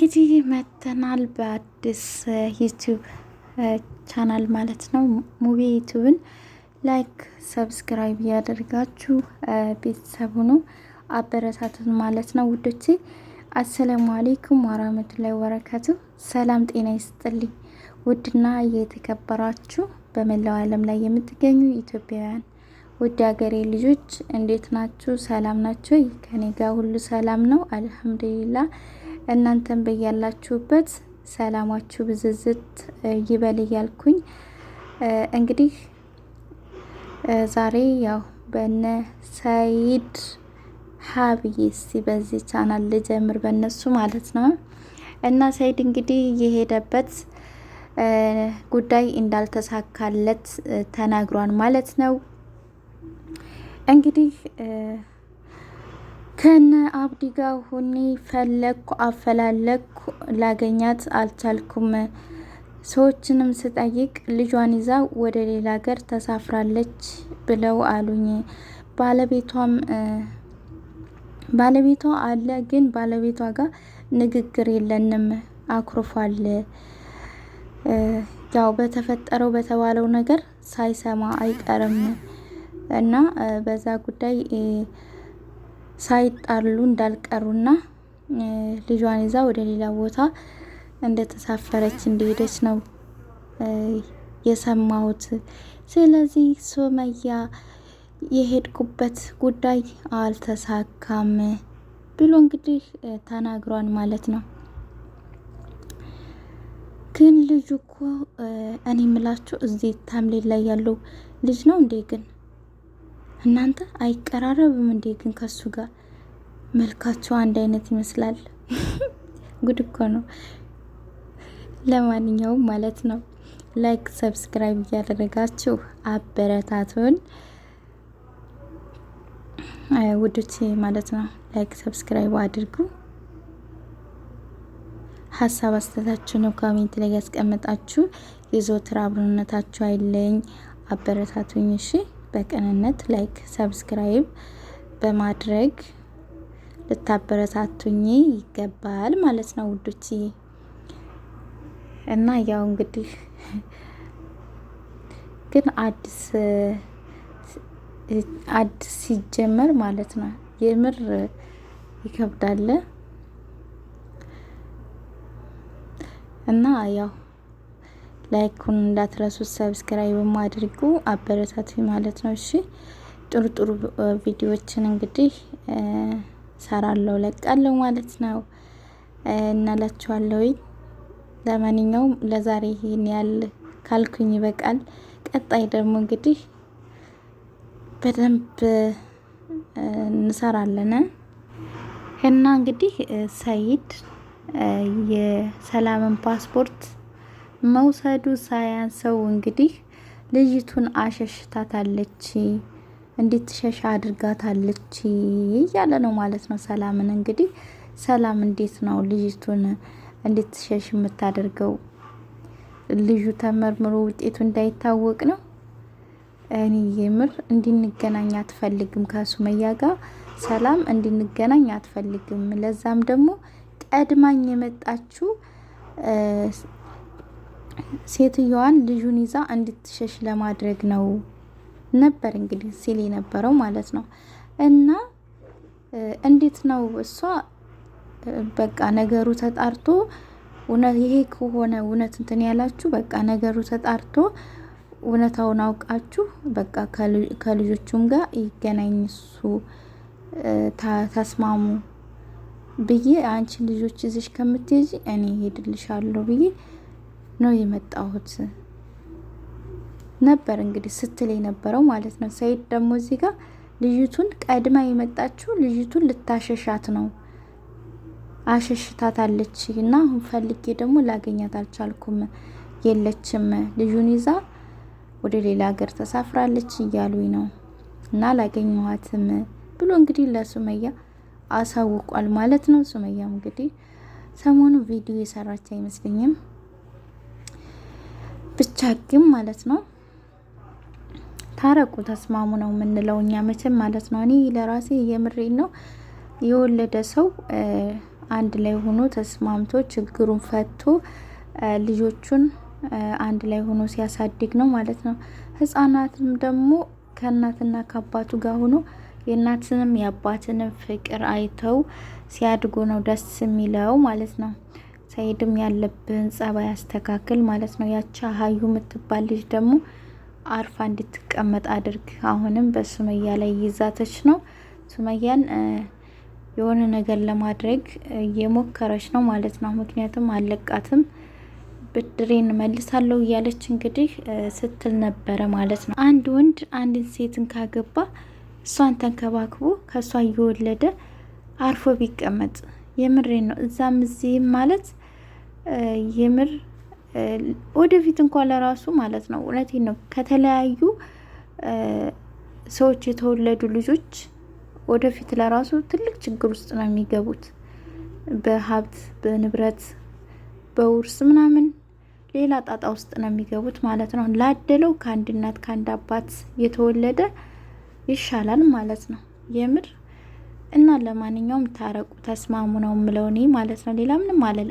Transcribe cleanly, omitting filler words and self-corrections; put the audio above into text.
እንግዲህ መተናል በአዲስ ዩቲዩብ ቻናል ማለት ነው። ሙቪ ዩቲዩብን ላይክ ሰብስክራይብ ያደርጋችሁ ቤተሰብ ሁኑ፣ አበረታቱን ማለት ነው ውዶቼ። አሰላሙ አለይኩም ወራህመቱላሂ ወበረካቱ። ሰላም ጤና ይስጥልኝ ውድና የተከበራችሁ በመላው ዓለም ላይ የምትገኙ ኢትዮጵያውያን ውድ ሀገሬ ልጆች እንዴት ናችሁ? ሰላም ናችሁ? ከኔ ጋር ሁሉ ሰላም ነው አልሐምዱሊላህ። እናንተም በያላችሁበት ሰላማችሁ ብዝዝት ይበል እያልኩኝ እንግዲህ ዛሬ ያው በነ ሰይድ ሀብዬ እስቲ በዚህ ቻናል ልጀምር በእነሱ ማለት ነው። እና ሰይድ እንግዲህ የሄደበት ጉዳይ እንዳልተሳካለት ተናግሯል ማለት ነው። እንግዲህ ከነ አብዲ ጋር ሆኜ ፈለኩ አፈላለኩ ላገኛት አልቻልኩም። ሰዎችንም ስጠይቅ ልጇን ይዛ ወደ ሌላ ሀገር ተሳፍራለች ብለው አሉኝ። ባለቤቷ አለ፣ ግን ባለቤቷ ጋር ንግግር የለንም፣ አኩርፏል። ያው በተፈጠረው በተባለው ነገር ሳይሰማ አይቀርም እና በዛ ጉዳይ ሳይጣሉ እንዳልቀሩና ልጇን ይዛ ወደ ሌላ ቦታ እንደተሳፈረች እንደሄደች ነው የሰማሁት። ስለዚህ ሱመያ የሄድኩበት ጉዳይ አልተሳካም ብሎ እንግዲህ ተናግሯል ማለት ነው። ግን ልጁ እኮ እኔ ምላችሁ እዚህ ታምሌል ላይ ያለው ልጅ ነው እንዴ? ግን እናንተ አይቀራረብም እንዴ? ግን ከሱ ጋር መልካቸው አንድ አይነት ይመስላል። ጉድ እኮ ነው። ለማንኛውም ማለት ነው ላይክ ሰብስክራይብ እያደረጋችሁ አበረታቱን ውዶቼ ማለት ነው። ላይክ ሰብስክራይብ አድርጉ። ሀሳብ አስተያየታችሁን ኮሜንት ላይ ያስቀምጣችሁ። የዘወትር አብሮነታችሁ አይለኝ፣ አበረታቱኝ። እሺ በቅንነት ላይክ ሰብስክራይብ በማድረግ ልታበረታቱኝ ይገባል ማለት ነው ውዶቼ። እና ያው እንግዲህ ግን አዲስ ሲጀመር ማለት ነው የምር ይከብዳል። እና ያው ላይኩን እንዳትረሱት ሰብስክራይብ አድርጉ፣ አበረታቱኝ ማለት ነው። እሺ ጥሩ ጥሩ ቪዲዮዎችን እንግዲህ ሰራለው ለቃለው ማለት ነው እናላችኋለሁ። ለማንኛውም ለዛሬ ይሄን ያህል ካልኩኝ ይበቃል። ቀጣይ ደግሞ እንግዲህ በደንብ እንሰራለን እና እንግዲህ ሰይድ የሰላምን ፓስፖርት መውሰዱ ሳያንሰው እንግዲህ ልጅቱን አሸሽታታለች፣ እንድትሸሽ አድርጋታለች እያለ ነው ማለት ነው። ሰላምን እንግዲህ ሰላም እንዴት ነው ልጅቱን እንድትሸሽ የምታደርገው? ልጁ ተመርምሮ ውጤቱ እንዳይታወቅ ነው። እኔ የምር እንድንገናኝ አትፈልግም ከሱመያ ጋር ሰላም እንድንገናኝ አትፈልግም። ለዛም ደግሞ ቀድማኝ የመጣችው ሴትዮዋን ልጁን ይዛ እንድትሸሽ ለማድረግ ነው ነበር እንግዲህ ሲል የነበረው ማለት ነው። እና እንዴት ነው እሷ በቃ ነገሩ ተጣርቶ እውነት ይሄ ከሆነ እውነት እንትን ያላችሁ በቃ ነገሩ ተጣርቶ እውነታውን አውቃችሁ በቃ ከልጆቹም ጋር ይገናኝ እሱ ተስማሙ ብዬ አንቺ ልጆች ይዘሽ ከምትይዚ እኔ ሄድልሻለሁ ብዬ ነው የመጣሁት ነበር እንግዲህ ስትል የነበረው ማለት ነው። ሰይድ ደግሞ እዚህ ጋር ልጅቱን ቀድማ የመጣችው ልጅቱን ልታሸሻት ነው፣ አሸሽታታለች እና አሁን ፈልጌ ደግሞ ላገኛት አልቻልኩም፣ የለችም፣ ልጁን ይዛ ወደ ሌላ ሀገር ተሳፍራለች እያሉኝ ነው እና ላገኘኋትም ብሎ እንግዲህ ለሱመያ አሳውቋል ማለት ነው። ሱመያም እንግዲህ ሰሞኑ ቪዲዮ የሰራች አይመስለኝም፣ ብቻ ግን ማለት ነው ታረቁ ተስማሙ ነው የምንለው እኛ መቼም ማለት ነው። እኔ ለራሴ የምሬን ነው። የወለደ ሰው አንድ ላይ ሆኖ ተስማምቶ ችግሩን ፈቶ ልጆቹን አንድ ላይ ሆኖ ሲያሳድግ ነው ማለት ነው። ህፃናትም ደግሞ ከእናትና ከአባቱ ጋር ሆኖ የእናትንም የአባትንም ፍቅር አይተው ሲያድጉ ነው ደስ የሚለው ማለት ነው። ሰኢድም ያለብህን ጸባይ ያስተካክል ማለት ነው። ያቺ ሀዩ የምትባል ልጅ ደግሞ አርፋ እንድትቀመጥ አድርግ። አሁንም በሱመያ ላይ ይዛተች ነው። ሱመያን የሆነ ነገር ለማድረግ እየሞከረች ነው ማለት ነው። ምክንያቱም አለቃትም ብድሬን መልሳለሁ እያለች እንግዲህ ስትል ነበረ ማለት ነው። አንድ ወንድ አንድን ሴትን ካገባ እሷን ተንከባክቦ ከእሷ እየወለደ አርፎ ቢቀመጥ የምሬን ነው። እዛም እዚህም ማለት የምር ወደፊት እንኳን ለራሱ ማለት ነው። እውነቴን ነው። ከተለያዩ ሰዎች የተወለዱ ልጆች ወደፊት ለራሱ ትልቅ ችግር ውስጥ ነው የሚገቡት። በሀብት በንብረት በውርስ ምናምን ሌላ ጣጣ ውስጥ ነው የሚገቡት ማለት ነው። ላደለው ከአንድ እናት ከአንድ አባት የተወለደ ይሻላል ማለት ነው የምር። እና ለማንኛውም ታረቁ፣ ተስማሙ ነው የምለው እኔ ማለት ነው። ሌላ ምንም አለለም።